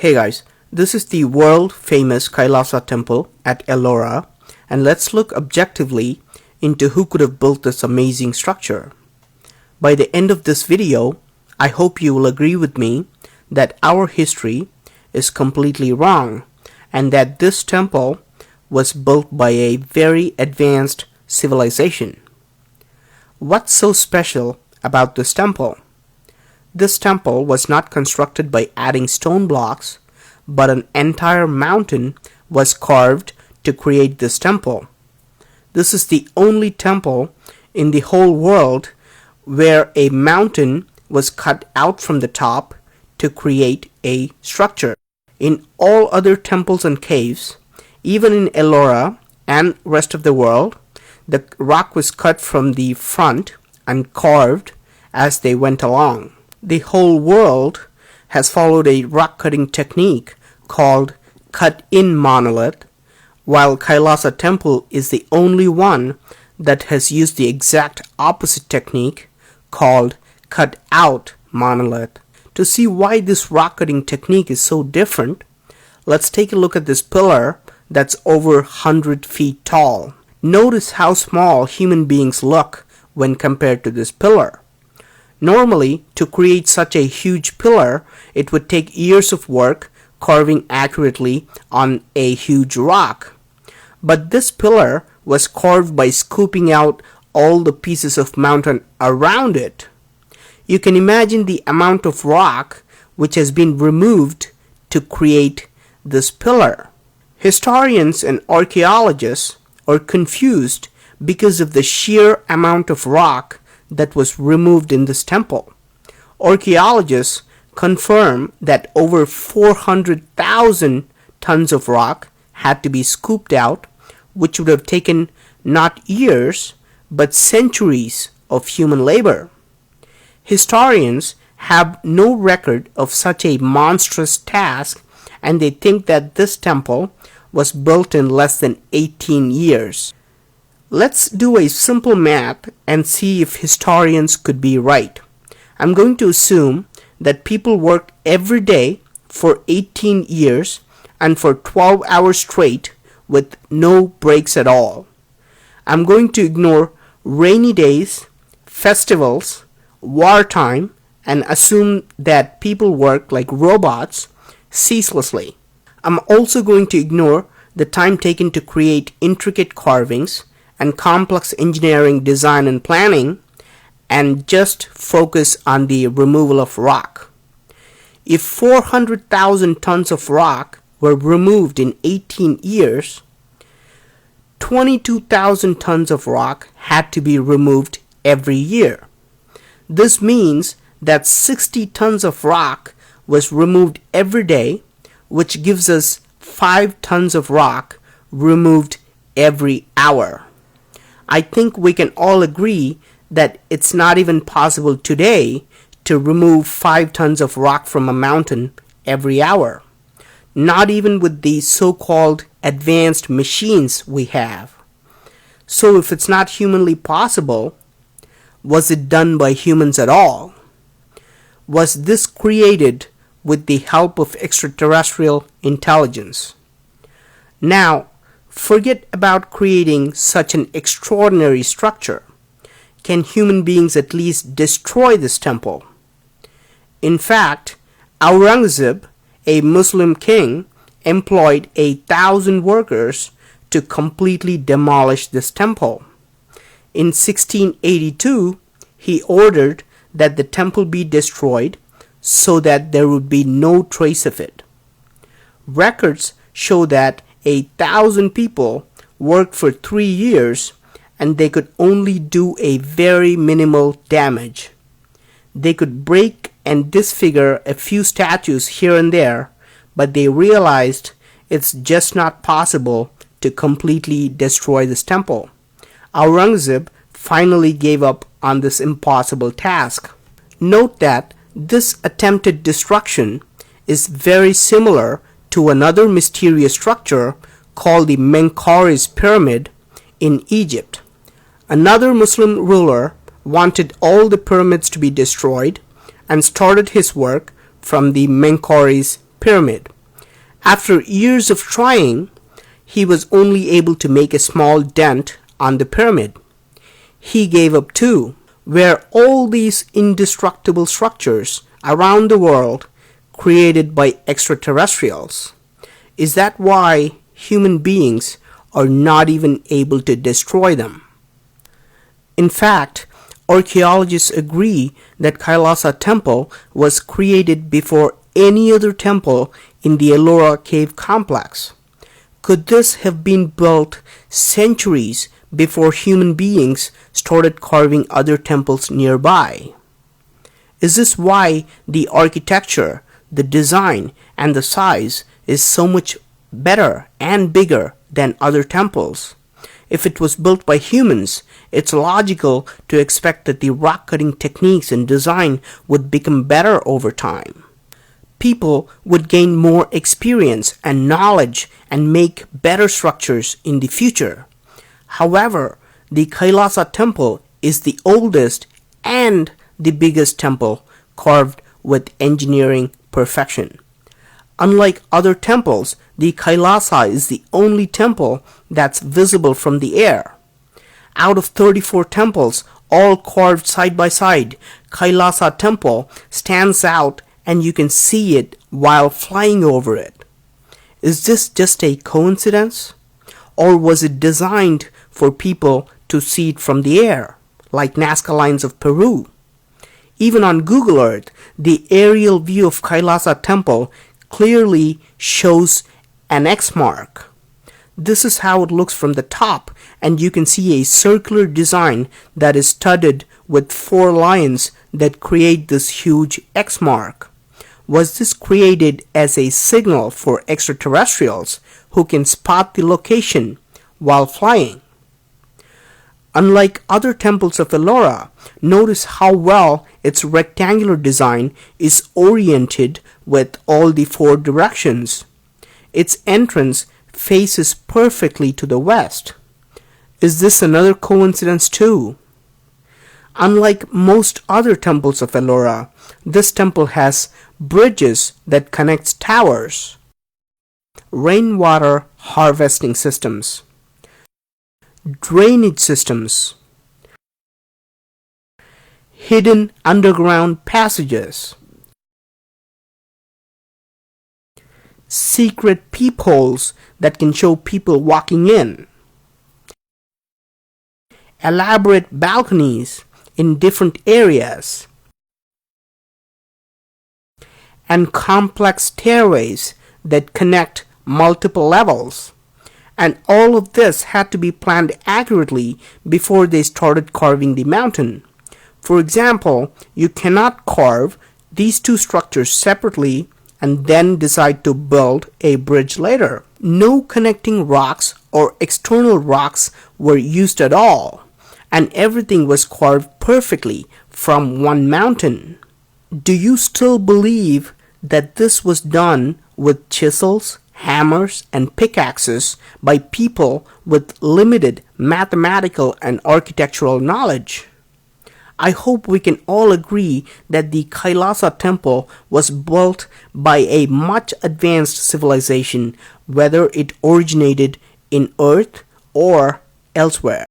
Hey guys, this is the world famous Kailasa temple at Almora, and let's look objectively into who could have built this amazing structure. By the end of this video, I hope you will agree with me that our history is completely wrong and that this temple was built by a very advanced civilization. What's so special about this temple? This temple was not constructed by adding stone blocks, but an entire mountain was carved to create this temple. This is the only temple in the whole world where a mountain was cut out from the top to create a structure. In all other temples and caves, even in Almora and rest of the world, the rock was cut from the front and carved as they went along. The whole world has followed a rock cutting technique called cut-in monolith, while Kailasa temple is the only one that has used the exact opposite technique called cut-out monolith. To see why this rock cutting technique is so different, let's take a look at this pillar that's over 100 feet tall. Notice how small human beings look when compared to this pillar. Normally, to create such a huge pillar, it would take years of work carving accurately on a huge rock. But this pillar was carved by scooping out all the pieces of mountain around it. You can imagine the amount of rock which has been removed to create this pillar. Historians and archaeologists are confused because of the sheer amount of rock that was removed in this temple. Archaeologists confirm that over 400,000 tons of rock had to be scooped out, which would have taken not years but centuries of human labor. Historians have no record of such a monstrous task, and they think that this temple was built in less than 18 years. Let's do a simple math and see if historians could be right. I'm going to assume that people worked every day for 18 years and for 12 hours straight with no breaks at all. I'm going to ignore rainy days, festivals, wartime, and assume that people work like robots ceaselessly. I'm also going to ignore the time taken to create intricate carvings and complex engineering design and planning, and just focus on the removal of rock. If 400,000 tons of rock were removed in 18 years, 22,000 tons of rock had to be removed every year. This means that 60 tons of rock was removed every day, which gives us 5 tons of rock removed every hour. I think we can all agree that it's not even possible today to remove 5 tons of rock from a mountain every hour. Not even with the so-called advanced machines we have. So if it's not humanly possible, was it done by humans at all? Was this created with the help of extraterrestrial intelligence? Now, forget about creating such an extraordinary structure. Can human beings at least destroy this temple? In fact, Aurangzeb, a Muslim king, employed 1,000 workers to completely demolish this temple. In 1682, he ordered that the temple be destroyed so that there would be no trace of it. Records show that 1,000 people worked for 3 years and they could only do a very minimal damage. They could break and disfigure a few statues here and there, but they realized it's just not possible to completely destroy this temple. Aurangzeb finally gave up on this impossible task. Note that this attempted destruction is very similar to another mysterious structure called the Menkaures pyramid in Egypt. Another Muslim ruler wanted all the pyramids to be destroyed and started his work from the Menkaures pyramid. After years of trying, he was only able to make a small dent on the pyramid. He gave up too. Were all these indestructible structures around the world created by extraterrestrials? Is that why human beings are not even able to destroy them? In fact, archaeologists agree that Kailasa Temple was created before any other temple in the Ellora cave complex. Could this have been built centuries before human beings started carving other temples nearby? Is this why the architecture, the design, and the size is so much better and bigger than other temples? If it was built by humans, it's logical to expect that the rock cutting techniques and design would become better over time. People would gain more experience and knowledge and make better structures in the future. However, the Kailasa Temple is the oldest and the biggest temple carved with engineering perfection. Unlike other temples, the Kailasa is the only temple that's visible from the air. Out of 34 temples, all carved side by side, Kailasa Temple stands out and you can see it while flying over it. Is this just a coincidence? Or was it designed for people to see it from the air, like Nazca Lines of Peru? Even on Google Earth, the aerial view of Kailasa Temple clearly shows an X mark. This is how it looks from the top, and you can see a circular design that is studded with 4 lions that create this huge X mark. Was this created as a signal for extraterrestrials who can spot the location while flying? Unlike other temples of Ellora, notice how well its rectangular design is oriented with all the 4 directions. Its entrance faces perfectly to the west. Is this another coincidence too? Unlike most other temples of Ellora, this temple has bridges that connect towers, rainwater harvesting systems, drainage systems, hidden underground passages, secret peepholes that can show people walking in, elaborate balconies in different areas, and complex stairways that connect multiple levels. And all of this had to be planned accurately before they started carving the mountain. For example, you cannot carve these 2 structures separately and then decide to build a bridge later. No connecting rocks or external rocks were used at all, and everything was carved perfectly from one mountain. Do you still believe that this was done with chisels, hammers, and pickaxes by people with limited mathematical and architectural knowledge? I hope we can all agree that the Kailasa Temple was built by a much advanced civilization, whether it originated in Earth or elsewhere.